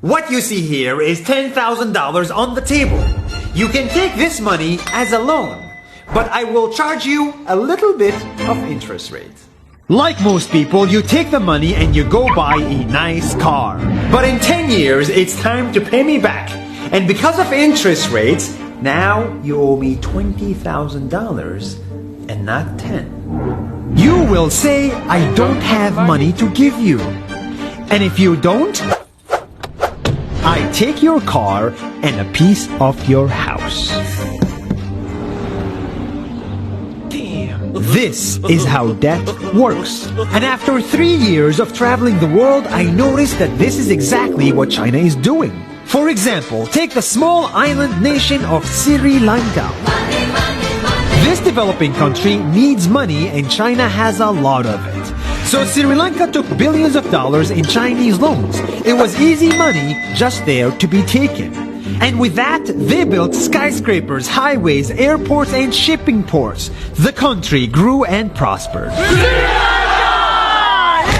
What you see here is $10,000 on the table. You can take this money as a loan, but I will charge you a little bit of interest rate. Like most people, you take the money and you go buy a nice car. But in 10 years, it's time to pay me back. And because of interest rates, now you owe me $20,000 and not 10. You will say, I don't have money to give you. And if you don't, I take your car and a piece of your house. This is how debt works. And after 3 years of traveling the world, I noticed that this is exactly what China is doing. For example, take the small island nation of Sri Lanka. This developing country needs money and China has a lot of it. So Sri Lanka took billions of dollars in Chinese loans. It was easy money just there to be taken. And with that, they built skyscrapers, highways, airports, and shipping ports. The country grew and prospered.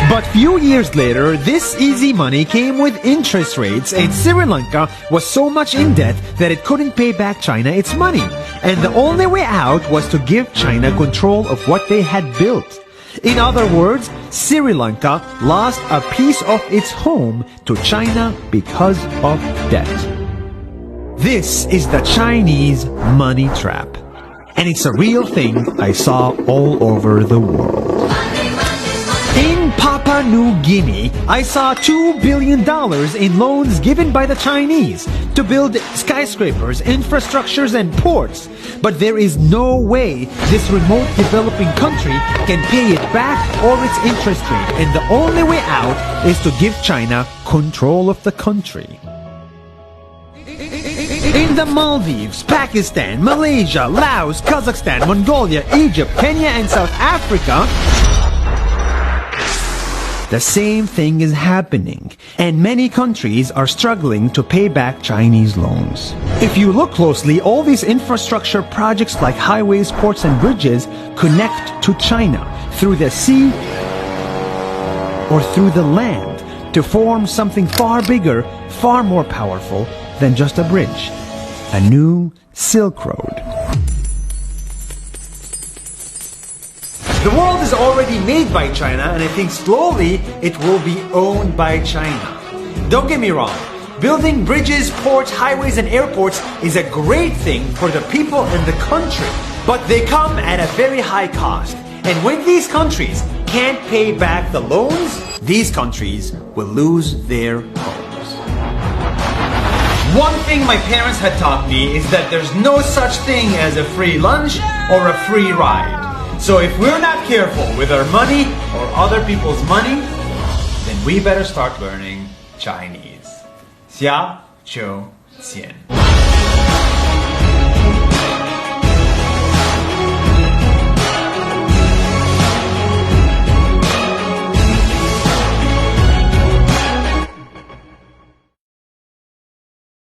But few years later, this easy money came with interest rates, and Sri Lanka was so much in debt that it couldn't pay back China its money. And the only way out was to give China control of what they had built. In other words, Sri Lanka lost a piece of its home to China because of debt. This is the Chinese money trap. And it's a real thing I saw all over the world. In Papua New Guinea, I saw $2 billion in loans given by the Chinese to build skyscrapers, infrastructures, and ports. But there is no way this remote developing country can pay it back or its interest rate. And the only way out is to give China control of the country. In the Maldives, Pakistan, Malaysia, Laos, Kazakhstan, Mongolia, Egypt, Kenya, and South Africa, the same thing is happening, and many countries are struggling to pay back Chinese loans. If you look closely, all these infrastructure projects like highways, ports, and bridges connect to China through the sea or through the land to form something far bigger, far more powerful than just a bridge. A new Silk Road. The world is already made by China, and I think slowly it will be owned by China. Don't get me wrong, building bridges, ports, highways, and airports is a great thing for the people and the country, but they come at a very high cost. And when these countries can't pay back the loans, these countries will lose their homes. One thing my parents had taught me is that there's no such thing as a free lunch or a free ride. So if we're not careful with our money or other people's money, then we better start learning Chinese. 下周见。